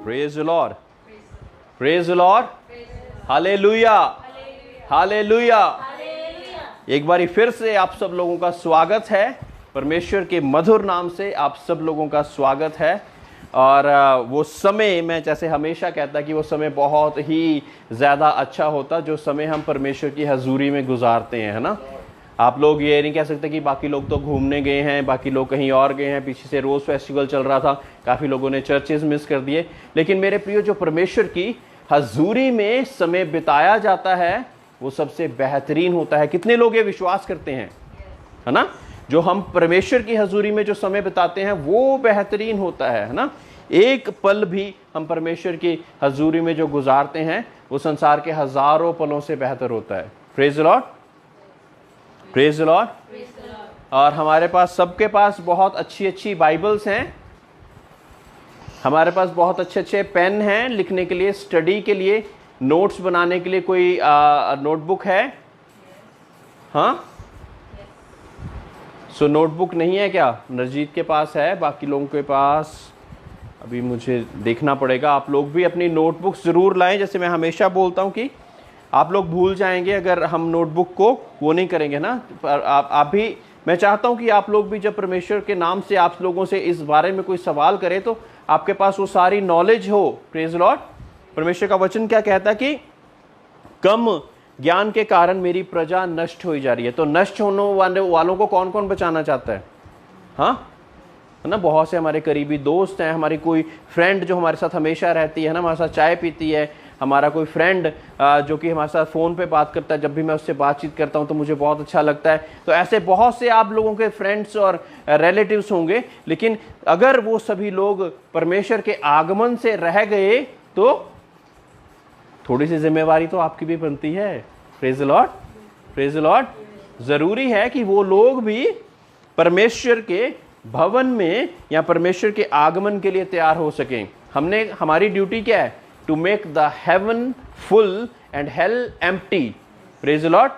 Praise the Lord, praise the Lord, hallelujah, hallelujah. एक बारी फिर से आप सब लोगों का स्वागत है। परमेश्वर के मधुर नाम से आप सब लोगों का स्वागत है। और वो समय, मैं जैसे हमेशा कहता कि वो समय बहुत ही ज़्यादा अच्छा होता जो समय हम परमेश्वर की हजूरी में गुजारते हैं, है ना। आप लोग ये नहीं कह सकते कि बाकी लोग तो घूमने गए हैं, बाकी लोग कहीं और गए हैं, पीछे से रोज़ फेस्टिवल चल रहा था, काफ़ी लोगों ने चर्चेज मिस कर दिए। लेकिन मेरे प्रियो, जो परमेश्वर की हजूरी में समय बिताया जाता है वो सबसे बेहतरीन होता है। कितने लोग ये विश्वास करते हैं, है ना। जो हम परमेश्वर की हजूरी में जो समय बिताते हैं वो बेहतरीन होता है ना। एक पल भी हम परमेश्वर की हजूरी में जो गुजारते हैं वो संसार के हजारों पलों से बेहतर होता है। Praise the Lord, praise the Lord. और हमारे पास, सबके पास बहुत अच्छी अच्छी बाइबल्स हैं, हमारे पास बहुत अच्छे अच्छे पेन हैं लिखने के लिए, स्टडी के लिए, नोट्स बनाने के लिए। कोई नोटबुक है? हाँ, सो नोटबुक नहीं है क्या? नरजीत के पास है, बाकी लोगों के पास अभी मुझे देखना पड़ेगा। आप लोग भी अपनी नोटबुक्स ज़रूर लाएं। जैसे मैं हमेशा बोलता हूं कि आप लोग भूल जाएंगे अगर हम नोटबुक को वो नहीं करेंगे ना। पर आप भी, मैं चाहता हूं कि आप लोग भी जब परमेश्वर के नाम से आप लोगों से इस बारे में कोई सवाल करें तो आपके पास वो सारी नॉलेज हो। Praise Lord. परमेश्वर का वचन क्या कहता है कि कम ज्ञान के कारण मेरी प्रजा नष्ट हो जा रही है। तो नष्ट होने वालों को कौन कौन बचाना चाहता है? हाँ, है ना। बहुत से हमारे करीबी दोस्त हैं, हमारी कोई फ्रेंड जो हमारे साथ हमेशा रहती है ना, हमारे साथ चाय पीती है, हमारा कोई फ्रेंड जो कि हमारे साथ फ़ोन पे बात करता है। जब भी मैं उससे बातचीत करता हूं तो मुझे बहुत अच्छा लगता है। तो ऐसे बहुत से आप लोगों के फ्रेंड्स और रिलेटिव्स होंगे, लेकिन अगर वो सभी लोग परमेश्वर के आगमन से रह गए तो थोड़ी सी जिम्मेवारी तो आपकी भी बनती है। Praise the Lord, praise the Lord. ज़रूरी है कि वो लोग भी परमेश्वर के भवन में या परमेश्वर के आगमन के लिए तैयार हो सकें। हमारी ड्यूटी क्या है? To make the heaven full and hell empty. Praise the Lord.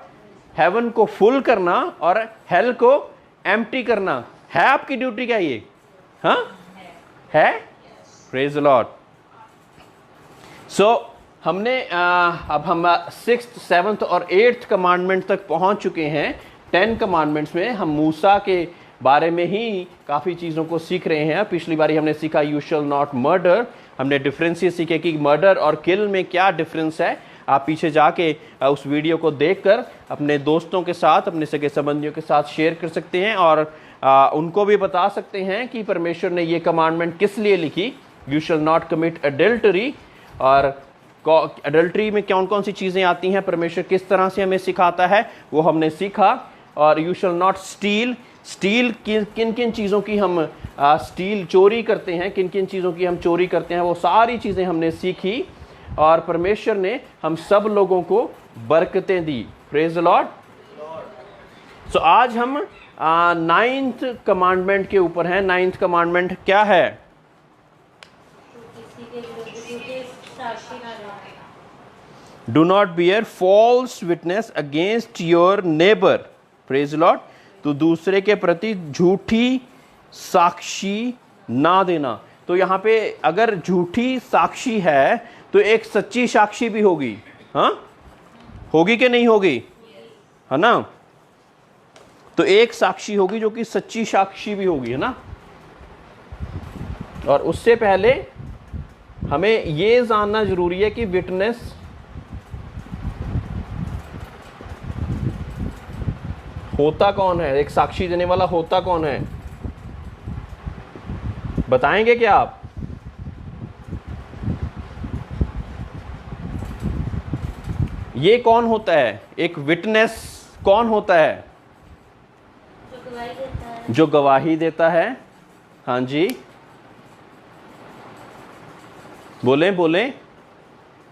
Heaven को फुल करना और हेल को एम्प्टी करना है आपकी ड्यूटी। क्या ये? हाँ है। Praise the Lord. सो हमने अब हम 6th, 7th और 8th कमांडमेंट तक पहुंच चुके हैं। 10 कमांडमेंट्स में हम मूसा के बारे में ही काफ़ी चीज़ों को सीख रहे हैं। पिछली बारी हमने सीखा यू शैल नॉट मर्डर। हमने डिफरेंसेस सीखे कि मर्डर और किल में क्या डिफरेंस है। आप पीछे जाके उस वीडियो को देखकर अपने दोस्तों के साथ, अपने सगे संबंधियों के साथ शेयर कर सकते हैं और उनको भी बता सकते हैं कि परमेश्वर ने ये कमांडमेंट किस लिए लिखी। You shall not commit adultery. और अडल्टरी में कौन कौन सी चीज़ें आती हैं, परमेश्वर किस तरह से हमें सिखाता है, वो हमने सीखा। और you shall not steel. Steel किन किन चीज़ों की हम स्टील चोरी करते हैं, किन किन चीज़ों की हम चोरी करते हैं, वो सारी चीज़ें हमने सीखी। और परमेश्वर ने हम सब लोगों को बरकतें दी। Praise the Lord. सो आज हम 9th कमांडमेंट के ऊपर हैं। 9th कमांडमेंट क्या है? Do not bear false witness against your neighbour. Praise the Lord. तो दूसरे के प्रति झूठी साक्षी ना देना। तो यहाँ पे अगर झूठी साक्षी है तो एक सच्ची साक्षी भी होगी। हाँ, होगी कि नहीं होगी? है ना। तो एक साक्षी होगी जो कि सच्ची साक्षी भी होगी, है ना। और उससे पहले हमें ये जानना जरूरी है कि विटनेस होता कौन है, एक साक्षी देने वाला होता कौन है? बताएंगे क्या आप? ये कौन होता है? एक विटनेस कौन होता है? जो गवाही देता है। हाँ जी, बोले बोले।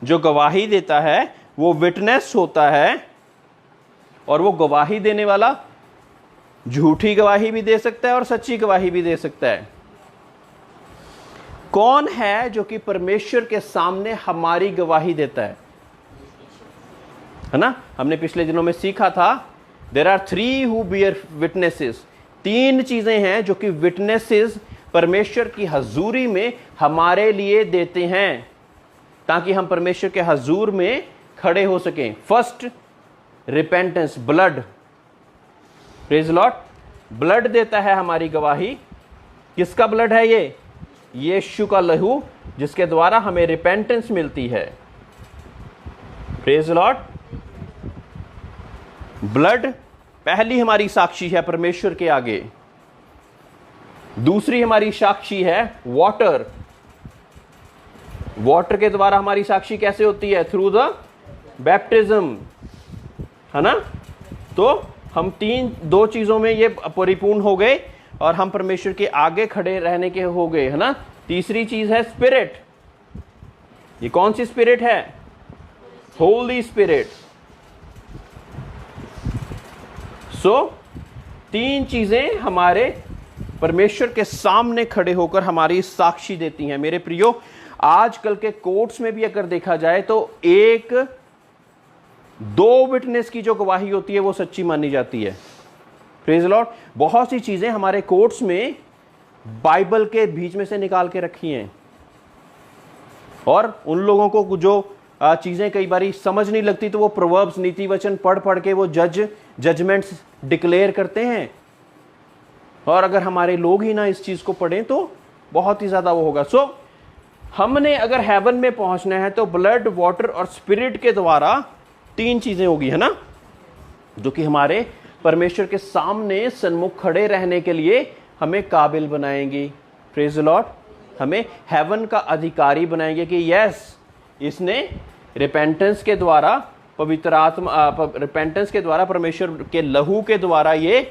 जो गवाही देता है वो विटनेस होता है। और वो गवाही देने वाला झूठी गवाही भी दे सकता है और सच्ची गवाही भी दे सकता है। कौन है जो कि परमेश्वर के सामने हमारी गवाही देता है ना। हमने पिछले दिनों में सीखा था there are 3 who bear witnesses. 3 चीजें हैं जो कि विटनेसेस परमेश्वर की हजूरी में हमारे लिए देते हैं, ताकि हम परमेश्वर के हजूर में खड़े हो सकें। First repentance, blood, praise Lord, blood देता है हमारी गवाही। किसका ब्लड है ये? यीशु का लहू, जिसके द्वारा हमें रिपेंटेंस मिलती है। Praise Lord. ब्लड पहली हमारी साक्षी है परमेश्वर के आगे। दूसरी हमारी साक्षी है वाटर। वाटर के द्वारा हमारी साक्षी कैसे होती है? थ्रू द बैप्टिज्म, है ना। तो हम दो चीजों में ये परिपूर्ण हो गए और हम परमेश्वर के आगे खड़े रहने के हो गए, है ना। तीसरी चीज है स्पिरिट। ये कौन सी स्पिरिट है? होली स्पिरिट। सो तीन चीजें हमारे परमेश्वर के सामने खड़े होकर हमारी साक्षी देती हैं। मेरे प्रियो, आजकल के कोर्ट्स में भी अगर देखा जाए तो एक दो विटनेस की जो गवाही होती है वो सच्ची मानी जाती है। Praise Lord. बहुत सी चीजें हमारे कोर्ट्स में बाइबल के बीच में से निकाल के रखी हैं, और उन लोगों को जो चीजें कई बार समझ नहीं लगती तो वो प्रोवर्ब्स, नीति वचन पढ़ पढ़ के वो जजमेंट्स डिक्लेयर करते हैं। और अगर हमारे लोग ही ना इस चीज को पढ़ें तो बहुत ही ज्यादा वो होगा। सो हमने अगर हेवन में पहुंचना है तो ब्लड, वाटर और स्पिरिट के द्वारा तीन चीजें होगी, है ना, जो कि हमारे परमेश्वर के सामने सन्मुख खड़े रहने के लिए हमें काबिल बनाएंगी। Praise the Lord. हमें हेवन का अधिकारी बनाएंगे कि यस, इसने रिपेंटेंस के द्वारा, पवित्र आत्मा, रिपेंटेंस के द्वारा, परमेश्वर के लहू के द्वारा ये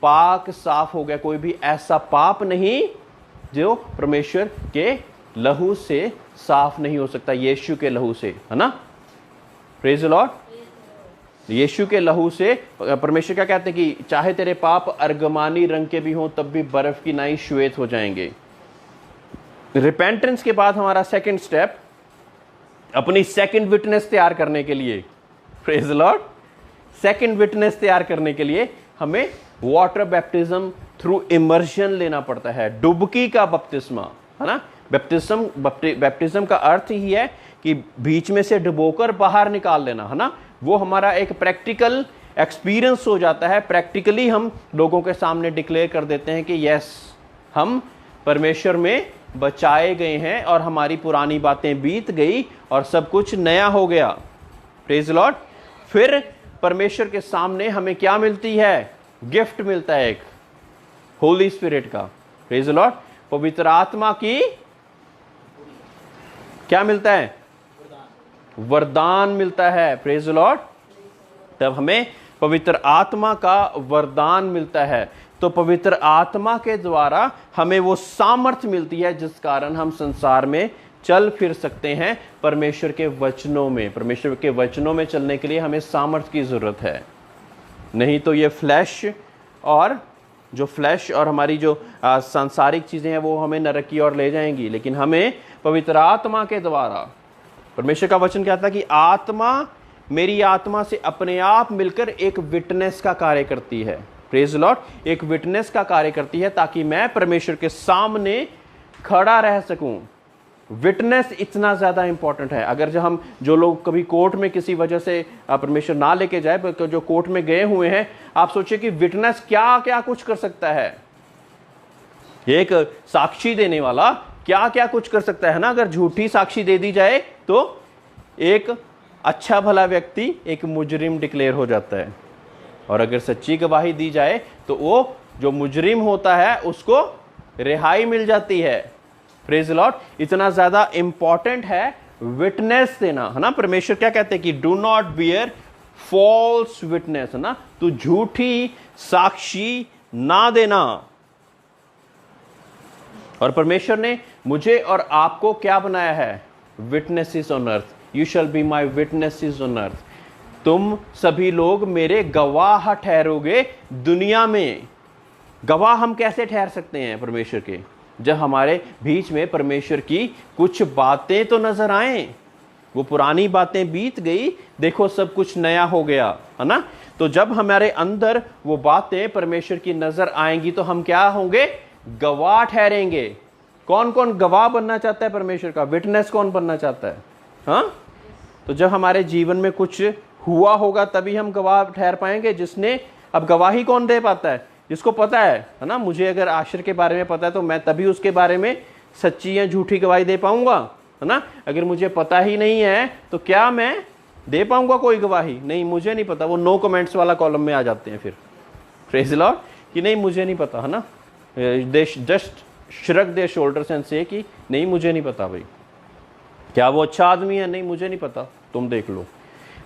पाक साफ हो गया। कोई भी ऐसा पाप नहीं जो परमेश्वर के लहू से साफ नहीं हो सकता, यीशु के लहू से, है ना। Praise the Lord. यीशु के लहू से परमेश्वर क्या कहते हैं कि चाहे तेरे पाप अर्गमानी रंग के भी हों तब भी बर्फ की नाई श्वेत हो जाएंगे। रिपेंटेंस के बाद हमारा सेकंड स्टेप, अपनी सेकंड विटनेस तैयार करने के लिए, praise the Lord, second witness तैयार करने के लिए हमें वाटर बैप्टिज्म थ्रू इमर्शन लेना पड़ता है। डुबकी का बपतिस्मा, है ना। बैप्टिज्म का अर्थ ही है कि बीच में से डुबोकर बाहर निकाल लेना, है ना। वो हमारा एक प्रैक्टिकल एक्सपीरियंस हो जाता है। प्रैक्टिकली हम लोगों के सामने डिक्लेयर कर देते हैं कि यस, हम परमेश्वर में बचाए गए हैं और हमारी पुरानी बातें बीत गई और सब कुछ नया हो गया। Praise Lord. फिर परमेश्वर के सामने हमें क्या मिलती है? गिफ्ट मिलता है एक, होली स्पिरिट का। Praise Lord. पवित्र आत्मा की क्या मिलता है? वरदान मिलता है। Praise Lord. तब हमें पवित्र आत्मा का वरदान मिलता है। तो पवित्र आत्मा के द्वारा हमें वो सामर्थ्य मिलती है जिस कारण हम संसार में चल फिर सकते हैं परमेश्वर के वचनों में। परमेश्वर के वचनों में चलने के लिए हमें सामर्थ्य की जरूरत है, नहीं तो ये फ्लैश और हमारी जो सांसारिक चीजें हैं वो हमें नरक की ओर ले जाएंगी। लेकिन हमें पवित्र आत्मा के द्वारा, परमेश्वर का वचन कहता है कि आत्मा मेरी आत्मा से अपने आप मिलकर एक विटनेस का कार्य करती है। Praise Lord. एक विटनेस का कार्य करती है ताकि मैं परमेश्वर के सामने खड़ा रह सकूं। विटनेस इतना ज्यादा इंपॉर्टेंट है। अगर जो लोग कभी कोर्ट में किसी वजह से परमेश्वर ना लेके जाए, तो जो कोर्ट में गए हुए हैं, आप सोचिए कि विटनेस क्या क्या कुछ कर सकता है। एक साक्षी देने वाला क्या क्या कुछ कर सकता है ना। अगर झूठी साक्षी दे दी जाए तो एक अच्छा भला व्यक्ति एक मुजरिम डिक्लेयर हो जाता है, और अगर सच्ची गवाही दी जाए तो वो जो मुजरिम होता है उसको रिहाई मिल जाती है। Praise Lord. इतना ज्यादा इंपॉर्टेंट है विटनेस देना, है ना। परमेश्वर क्या कहते हैं कि do not bear false witness, है ना। तो झूठी साक्षी ना देना। और परमेश्वर ने मुझे और आपको क्या बनाया है? Witnesses on earth. You shall be my witnesses on earth. तुम सभी लोग मेरे गवाह ठहरोगे दुनिया में। गवाह हम कैसे ठहर सकते हैं परमेश्वर के? जब हमारे बीच में परमेश्वर की कुछ बातें तो नजर आए। वो पुरानी बातें बीत गई, देखो सब कुछ नया हो गया, है ना। तो जब हमारे अंदर वो बातें परमेश्वर की नजर आएंगी तो हम क्या होंगे? गवाह ठहरेंगे। कौन कौन गवाह बनना चाहता है परमेश्वर का? विटनेस कौन बनना चाहता है? हाँ, तो जब हमारे जीवन में कुछ हुआ होगा तभी हम गवाह ठहर पाएंगे। जिसने, अब गवाही कौन दे पाता है? जिसको पता है ना, मुझे अगर आश्चर्य के बारे में पता है तो मैं तभी उसके बारे में सच्ची या झूठी गवाही दे पाऊंगा, है ना। अगर मुझे पता ही नहीं है तो क्या मैं दे पाऊंगा कोई गवाही? नहीं, मुझे नहीं पता। वो नो कमेंट्स वाला कॉलम में आ जाते हैं फिर, प्रेज द लॉर्ड, कि नहीं मुझे नहीं पता, है ना। They just shrug their shoulders and say कि नहीं मुझे नहीं पता भाई, क्या वो अच्छा आदमी है? नहीं मुझे नहीं पता, तुम देख लो।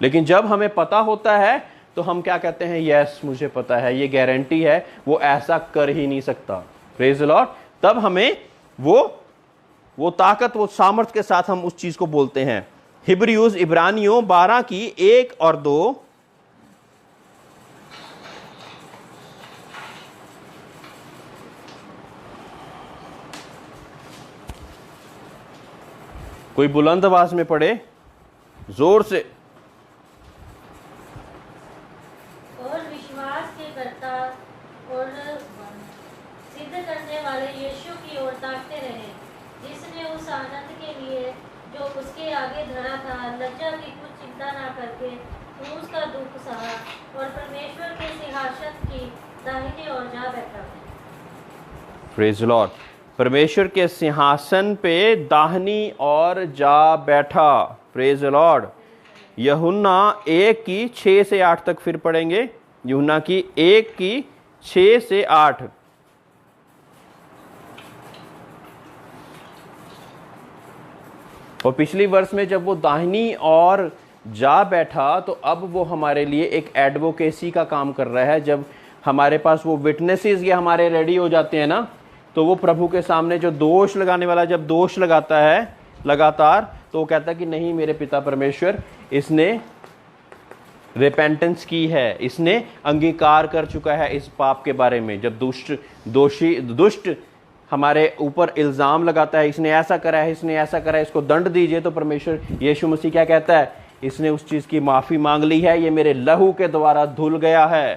लेकिन जब हमें पता होता है तो हम क्या कहते हैं? यस मुझे पता है, ये गारंटी है, वो ऐसा कर ही नहीं सकता, प्रेज द लॉर्ड। तब हमें वो ताकत, वो सामर्थ्य के साथ हम उस चीज को बोलते हैं। हिब्रियूज इब्रानियों 12 की 1 और 2। कोई बुलंद आवाज में पढ़े, जोर से। और विश्वास के कर्ता और सिद्ध करने वाले यीशु की ओर ताकते रहे, जिसने उस आनंद के लिए जो उसके आगे धरा था लज्जा की कुछ चिंता ना करके क्रूस का दुख सहा और परमेश्वर के सिंहासन की दाहिनी ओर जा बैठा। Praise Lord. परमेश्वर के सिंहासन पे दाहिनी ओर जा बैठा, प्रेज लॉर्ड। यूहन्ना 1 की 6 से 8 तक फिर पढ़ेंगे। यूहन्ना की 1 की 6 से 8। और पिछली वर्ष में जब वो दाहिनी ओर जा बैठा तो अब वो हमारे लिए एक एडवोकेसी का काम कर रहा है। जब हमारे पास वो विटनेसेस ये हमारे रेडी हो जाते हैं ना, तो वो प्रभु के सामने जो दोष लगाने वाला जब दोष लगाता है लगातार, तो वो कहता है कि नहीं मेरे पिता परमेश्वर, इसने रिपेंटेंस की है, इसने अंगीकार कर चुका है इस पाप के बारे में। जब दुष्ट हमारे ऊपर इल्ज़ाम लगाता है, इसने ऐसा करा है, इसने ऐसा करा है, इसको दंड दीजिए, तो परमेश्वर यीशु मसीह क्या कहता है? इसने उस चीज़ की माफ़ी मांग ली है, ये मेरे लहू के द्वारा धुल गया है।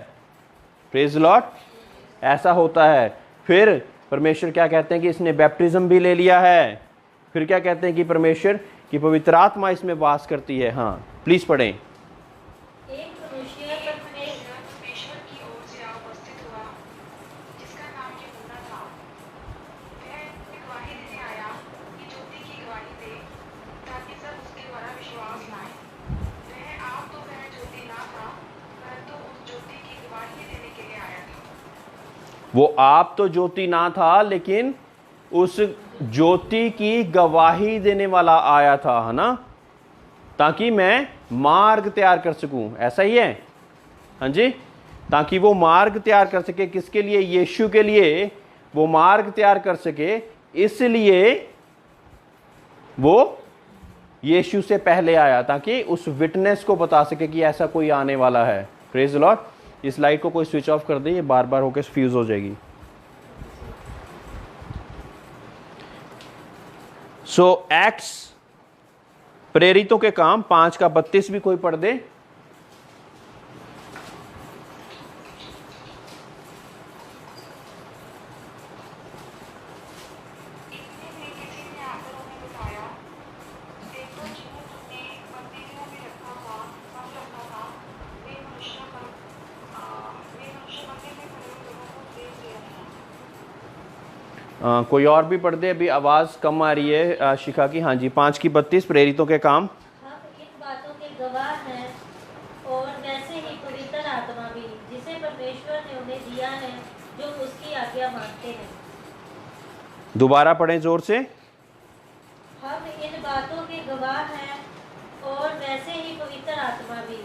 Praise Lord. ऐसा होता है। फिर परमेश्वर क्या कहते हैं कि इसने बैप्टिज्म भी ले लिया है। फिर क्या कहते हैं कि परमेश्वर की पवित्र आत्मा इसमें वास करती है। हाँ प्लीज पढ़ें। एक मनुष्य परमेश्वर की ओर से उपस्थित हुआ, जिसका नाम यूहन्ना था। वह गवाही देने आया कि ज्योति की गवाही दे, ताकि सब उसके द्वारा विश्वास लाएं। वह आप तो वह ज्योति ना था, परंतु उस ज्योति की गवाही देने के लिए आया था। वो आप तो ज्योति ना था, लेकिन उस ज्योति की गवाही देने वाला आया था, है ना, ताकि मैं मार्ग तैयार कर सकूं। ऐसा ही है, हाँ जी, ताकि वो मार्ग तैयार कर सके। किसके लिए? यीशु के लिए वो मार्ग तैयार कर सके। इसलिए वो यीशु से पहले आया, ताकि उस विटनेस को बता सके कि ऐसा कोई आने वाला है। Praise the Lord. इस लाइट को कोई स्विच ऑफ कर दे, ये बार बार होकर फ्यूज हो जाएगी। सो एक्ट्स, प्रेरितों के काम 5 का 32 भी कोई पढ़ दे। इतने में किसी ने आकर उन्हें बताया, देखो जिन्हें तुमने बंदीगृह में रखा था, वे मनुष्य मंदिर में खड़े लोगों को देख रहे हैं। कोई और भी पढ़ दे, अभी आवाज कम आ रही है शिखा की। हाँ जी, 5 की 32 प्रेरितों के काम। हम इन बातों के गवाह हैं, और वैसे ही पवित्र आत्मा भी, जिसे परमेश्वर ने उन्हें दिया है, जो उसकी आज्ञा मानते हैं। दोबारा पढ़ें जोर से। हम इन बातों के गवाह हैं, और वैसे ही पवित्र आत्मा भी।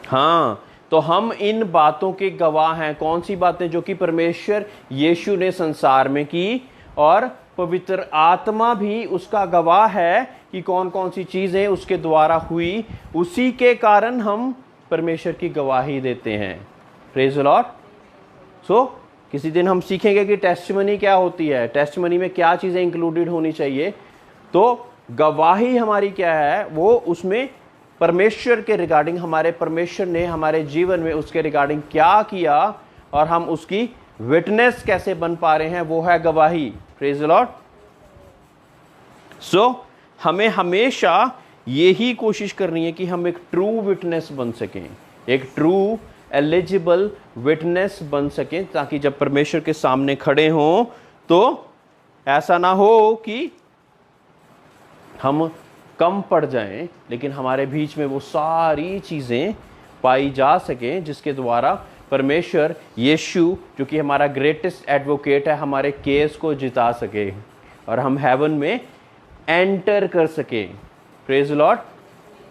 हाँ, तो हम इन बातों के गवाह हैं। कौन सी बातें? जो कि परमेश्वर यीशु ने संसार में की, और पवित्र आत्मा भी उसका गवाह है कि कौन कौन सी चीजें उसके द्वारा हुई। उसी के कारण हम परमेश्वर की गवाही देते हैं। Praise the Lord. सो किसी दिन हम सीखेंगे कि टेस्टिमनी क्या होती है, टेस्टिमनी में क्या चीजें इंक्लूडेड होनी चाहिए। तो गवाही हमारी क्या है? वो उसमें परमेश्वर के रिगार्डिंग, हमारे परमेश्वर ने हमारे जीवन में उसके रिगार्डिंग क्या किया, और हम उसकी विटनेस कैसे बन पा रहे हैं, वो है गवाही। Praise the Lord. सो हमें हमेशा यही कोशिश करनी है कि हम एक ट्रू विटनेस बन सकें, एक ट्रू एलिजिबल विटनेस बन सकें, ताकि जब परमेश्वर के सामने खड़े हों तो ऐसा ना हो कि हम कम पड़ जाएं, लेकिन हमारे बीच में वो सारी चीज़ें पाई जा सकें जिसके द्वारा परमेश्वर यीशु, जो कि हमारा ग्रेटेस्ट एडवोकेट है, हमारे केस को जिता सके और हम हेवन में एंटर कर सके। Praise Lord,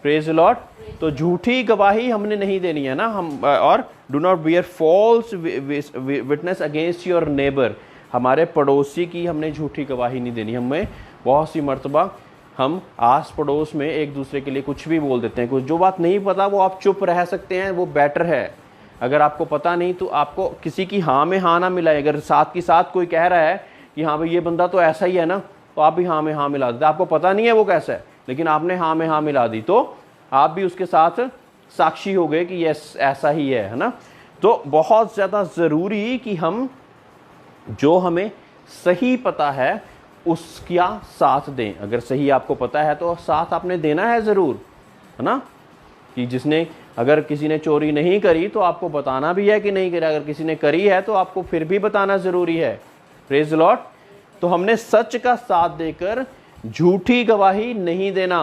praise Lord. तो झूठी गवाही हमने नहीं देनी है ना, हम और do not bear false witness against your neighbour, हमारे पड़ोसी की हमने झूठी गवाही नहीं देनी। हमें बहुत सी मर्तबा हम आस पड़ोस में एक दूसरे के लिए कुछ भी बोल देते हैं, कुछ जो बात नहीं पता वो आप चुप रह सकते हैं, वो बेटर है। अगर आपको पता नहीं तो आपको किसी की हाँ में हाँ ना मिलाए। अगर साथ की साथ कोई कह रहा है कि हाँ भाई ये बंदा तो ऐसा ही है ना, तो आप भी हाँ में हाँ मिला देते। आपको पता नहीं है वो कैसा है, लेकिन आपने हाँ में हाँ मिला दी, तो आप भी उसके साथ साक्षी हो गए कि यस ऐसा ही है ना। तो बहुत ज़्यादा ज़रूरी कि हम जो हमें सही पता है उसका साथ दें। अगर सही आपको पता है तो साथ आपने देना है ज़रूर, है ना। कि जिसने, अगर किसी ने चोरी नहीं करी तो आपको बताना भी है कि नहीं करी, अगर किसी ने करी है तो आपको फिर भी बताना ज़रूरी है। Praise the Lord. तो हमने सच का साथ देकर झूठी गवाही नहीं देना।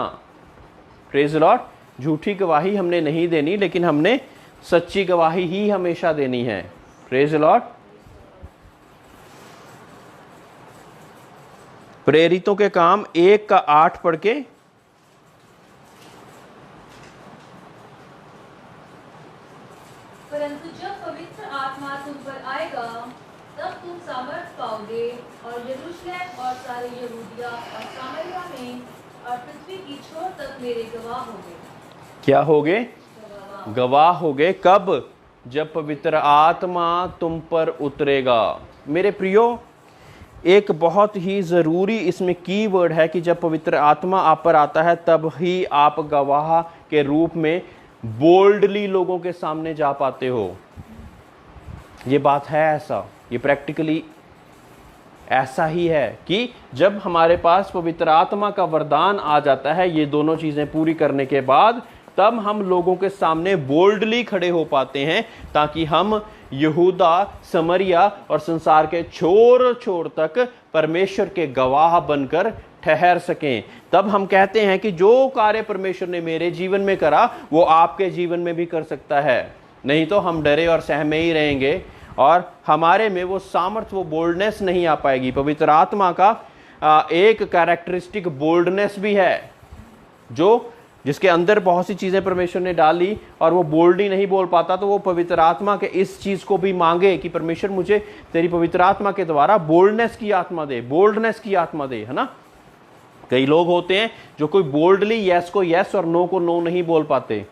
Praise the Lord. झूठी गवाही हमने नहीं देनी, लेकिन हमने सच्ची गवाही ही हमेशा देनी है। Praise the Lord. प्रेरितों के काम 1:8 पढ़ के। परंतु जब पवित्र आत्मा तुम पर आएगा तब तुम सामर्थ पाओगे और यरूशलेम और सारे यहूदिया और सामरिया में और पृथ्वी की छोर तक मेरे गवाह होगे। क्या होगे? गवाह होगे। कब? जब पवित्र आत्मा तुम पर उतरेगा। मेरे प्रियो, एक बहुत ही ज़रूरी इसमें की वर्ड है कि जब पवित्र आत्मा आप पर आता है तब ही आप गवाह के रूप में बोल्डली लोगों के सामने जा पाते हो। ये बात है ऐसा, ये प्रैक्टिकली ऐसा ही है कि जब हमारे पास पवित्र आत्मा का वरदान आ जाता है, ये दोनों चीज़ें पूरी करने के बाद, तब हम लोगों के सामने बोल्डली खड़े हो पाते हैं, ताकि हम यहूदा, समरिया और संसार के छोर छोर तक परमेश्वर के गवाह बनकर ठहर सकें। तब हम कहते हैं कि जो कार्य परमेश्वर ने मेरे जीवन में करा वो आपके जीवन में भी कर सकता है। नहीं तो हम डरे और सहमे ही रहेंगे और हमारे में वो सामर्थ, वो बोल्डनेस नहीं आ पाएगी। पवित्र आत्मा का एक कैरेक्टरिस्टिक बोल्डनेस भी है, जो जिसके अंदर बहुत सी चीज़ें परमेश्वर ने डाली और वो बोल्डली नहीं बोल पाता, तो वो पवित्र आत्मा के इस चीज़ को भी मांगे कि परमेश्वर मुझे तेरी पवित्र आत्मा के द्वारा बोल्डनेस की आत्मा दे, बोल्डनेस की आत्मा दे, है ना। कई लोग होते हैं जो कोई बोल्डली यस को यस और नो को नो नहीं बोल पाते,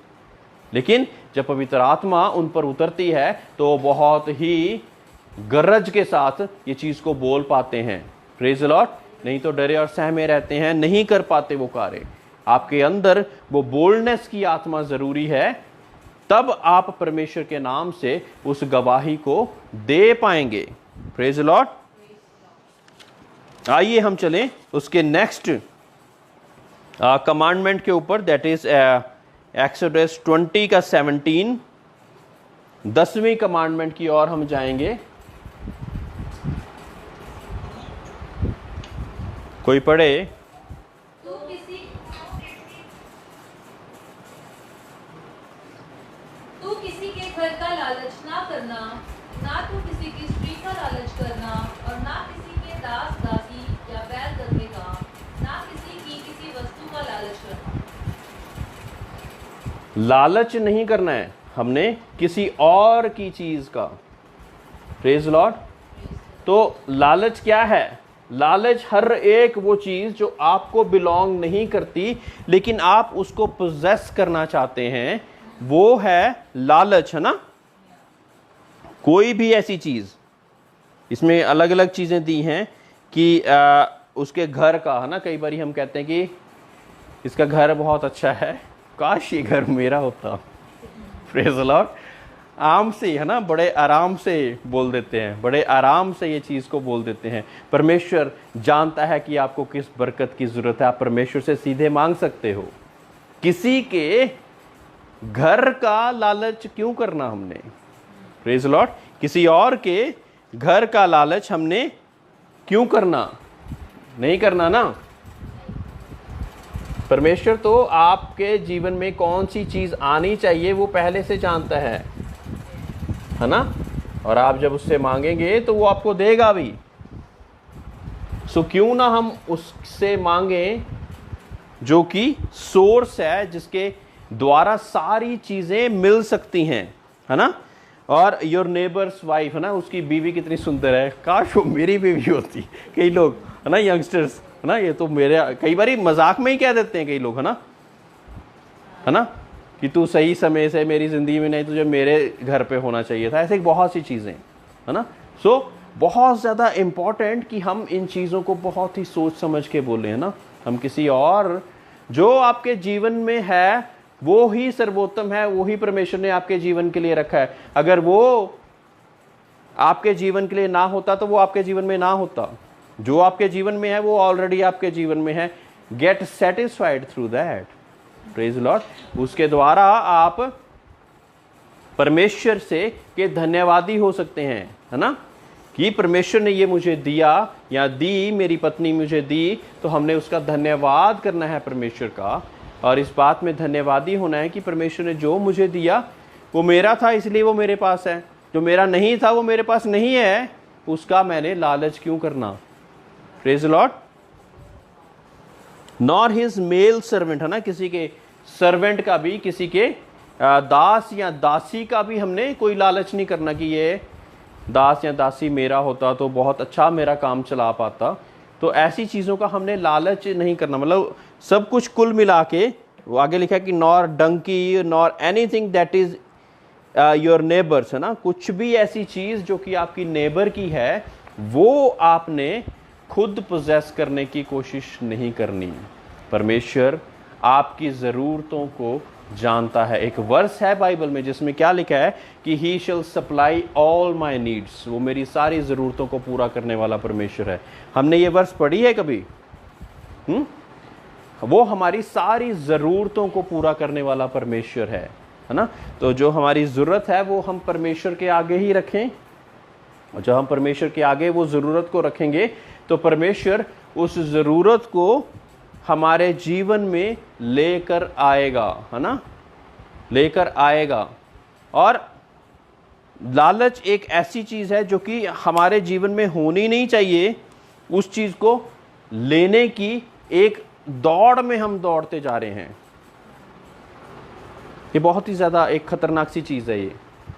लेकिन जब पवित्र आत्मा उन पर उतरती है तो बहुत ही गरज के साथ ये चीज़ को बोल पाते हैं। Praise the Lord. नहीं तो डरे और सहमे रहते हैं, नहीं कर पाते वो कार्य। आपके अंदर वो बोल्डनेस की आत्मा ज़रूरी है, तब आप परमेश्वर के नाम से उस गवाही को दे पाएंगे। Praise the Lord. आइए हम चलें उसके नेक्स्ट कमांडमेंट के ऊपर, दैट इज एक्सोडस 20 का 17, 10वीं कमांडमेंट की ओर हम जाएंगे। कोई पढ़े? तू किसी के घर का लालच ना करना, ना तू किसी की स्त्री का लालच करना, और ना किसी के दास दासी या बैल गधे का, ना किसी की किसी वस्तु का लालच करना। लालच नहीं करना है हमने किसी और की चीज का। Praise Lord. तो लालच क्या है? लालच हर एक वो चीज जो आपको बिलोंग नहीं करती लेकिन आप उसको पोजेस करना चाहते हैं, वो है लालच, है ना। कोई भी ऐसी चीज, इसमें अलग अलग चीजें दी हैं कि उसके घर का, है ना। कई बार हम कहते हैं कि इसका घर बहुत अच्छा है, काश ये घर मेरा होता। Praise the Lord. आम से, है ना, बड़े आराम से बोल देते हैं, बड़े आराम से ये चीज़ को बोल देते हैं। परमेश्वर जानता है कि आपको किस बरकत की ज़रूरत है, आप परमेश्वर से सीधे मांग सकते हो। किसी के घर का लालच क्यों करना हमने, प्रेज द लॉर्ड, किसी और के घर का लालच हमने क्यों करना, नहीं करना ना। परमेश्वर तो आपके जीवन में कौन सी चीज़ आनी चाहिए वो पहले से जानता है ना, और आप जब उससे मांगेंगे तो वो आपको देगा भी। सो क्यों ना हम उससे मांगें जो कि सोर्स है, जिसके द्वारा सारी चीज़ें मिल सकती हैं, है ना। और योर नेबर्स वाइफ, है ना, उसकी बीवी कितनी सुंदर है, काश वो मेरी बीवी होती। कई लोग, है ना, यंगस्टर्स, है ना, ये तो मेरे, कई बार मजाक में ही कह देते हैं कई लोग, है ना, कि तू सही समय से मेरी ज़िंदगी में नहीं, तुझे मेरे घर पे होना चाहिए था। ऐसे बहुत सी चीज़ें, है ना। सो बहुत ज़्यादा इम्पॉर्टेंट कि हम इन चीज़ों को बहुत ही सोच समझ के बोलें, है ना। हम किसी और, जो आपके जीवन में है वो ही सर्वोत्तम है, वो ही परमेश्वर ने आपके जीवन के लिए रखा है। अगर वो आपके जीवन के लिए ना होता तो वो आपके जीवन में ना होता। जो आपके जीवन में है वो ऑलरेडी आपके जीवन में है। Gate satisfied through that, praise Lord. उसके द्वारा आप परमेश्वर से के धन्यवादी हो सकते हैं, है ना, कि परमेश्वर ने ये मुझे दिया या दी, मेरी पत्नी मुझे दी, तो हमने उसका धन्यवाद करना है परमेश्वर का। और इस बात में धन्यवादी होना है कि परमेश्वर ने जो मुझे दिया वो मेरा था, इसलिए वो मेरे पास है। जो मेरा नहीं था वो मेरे पास नहीं है, उसका मैंने लालच क्यों करना। Praise the Lord. Nor his male servant, है ना, किसी के सर्वेंट का भी, किसी के दास या दासी का भी हमने कोई लालच नहीं करना कि ये दास या दासी मेरा होता तो बहुत अच्छा मेरा काम चला पाता। तो ऐसी चीज़ों का हमने लालच नहीं करना। मतलब सब कुछ कुल मिला के वो आगे लिखा है कि nor donkey nor anything that is your neighbour's, है ना, कुछ भी ऐसी चीज़ जो कि आपकी नेबर की है वो आपने खुद पोजेस करने की कोशिश नहीं करनी। परमेश्वर आपकी ज़रूरतों को जानता है। एक वर्स है बाइबल में जिसमें क्या लिखा है कि ही शैल सप्लाई ऑल माई नीड्स, वो मेरी सारी ज़रूरतों को पूरा करने वाला परमेश्वर है। हमने ये वर्स पढ़ी है कभी? वो हमारी सारी ज़रूरतों को पूरा करने वाला परमेश्वर है ना। तो जो हमारी ज़रूरत है वो हम परमेश्वर के आगे ही रखें, और जब हम परमेश्वर के आगे वो ज़रूरत को रखेंगे तो परमेश्वर उस ज़रूरत को हमारे जीवन में लेकर आएगा, है ना, लेकर आएगा। और लालच एक ऐसी चीज़ है जो कि हमारे जीवन में होनी नहीं चाहिए। उस चीज़ को लेने की एक दौड़ में हम दौड़ते जा रहे हैं। ये बहुत ही ज़्यादा एक खतरनाक सी चीज़ है ये,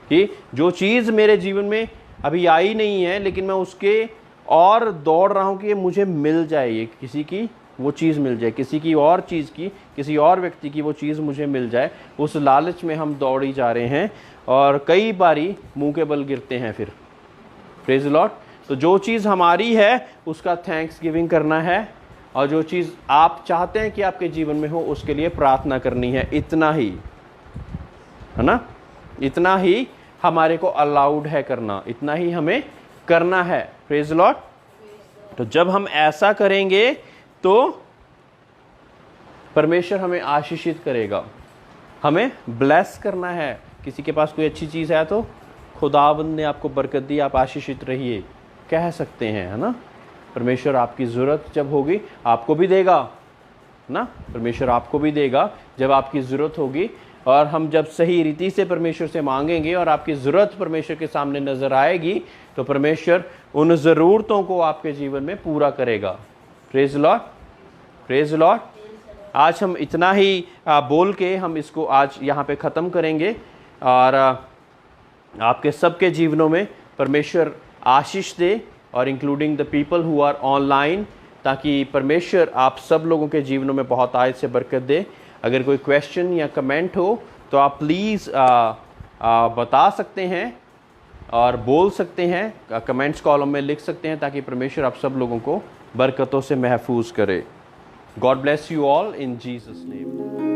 कि जो चीज़ मेरे जीवन में अभी आई नहीं है लेकिन मैं उसके और दौड़ रहा हूँ कि ये मुझे मिल जाए, ये किसी की वो चीज़ मिल जाए, किसी की और चीज़ की, किसी और व्यक्ति की वो चीज़ मुझे मिल जाए। उस लालच में हम दौड़ी जा रहे हैं और कई बारी मुंह के बल गिरते हैं फिर। Praise the Lord. तो जो चीज़ हमारी है उसका थैंक्स गिविंग करना है, और जो चीज़ आप चाहते हैं कि आपके जीवन में हो उसके लिए प्रार्थना करनी है। इतना ही, है ना, इतना ही हमारे को अलाउड है करना, इतना ही हमें करना है। Praise the Lord. तो जब हम ऐसा करेंगे तो परमेश्वर हमें आशीषित करेगा, हमें ब्लेस करना है। किसी के पास कोई अच्छी चीज़ है तो खुदावंद ने आपको बरकत दी, आप आशीषित रहिए, कह सकते हैं, है ना। परमेश्वर आपकी ज़रूरत जब होगी आपको भी देगा ना, परमेश्वर आपको भी देगा जब आपकी ज़रूरत होगी। और हम जब सही रीति से परमेश्वर से मांगेंगे और आपकी ज़रूरत परमेश्वर के सामने नज़र आएगी तो परमेश्वर उन ज़रूरतों को आपके जीवन में पूरा करेगा। Praise Lord, praise Lord. आज हम इतना ही बोल के हम इसको आज यहाँ पे ख़त्म करेंगे, और आपके सबके जीवनों में परमेश्वर आशीष दे, और including the people who are online, ताकि परमेश्वर आप सब लोगों के जीवनों में बहुत आयत से बरकत दे। अगर कोई क्वेश्चन या कमेंट हो तो आप प्लीज़ बता सकते हैं और बोल सकते हैं, कमेंट्स कॉलम में लिख सकते हैं, ताकि परमेश्वर आप सब लोगों को बरकतों से महफूज करे। God bless you all in Jesus name.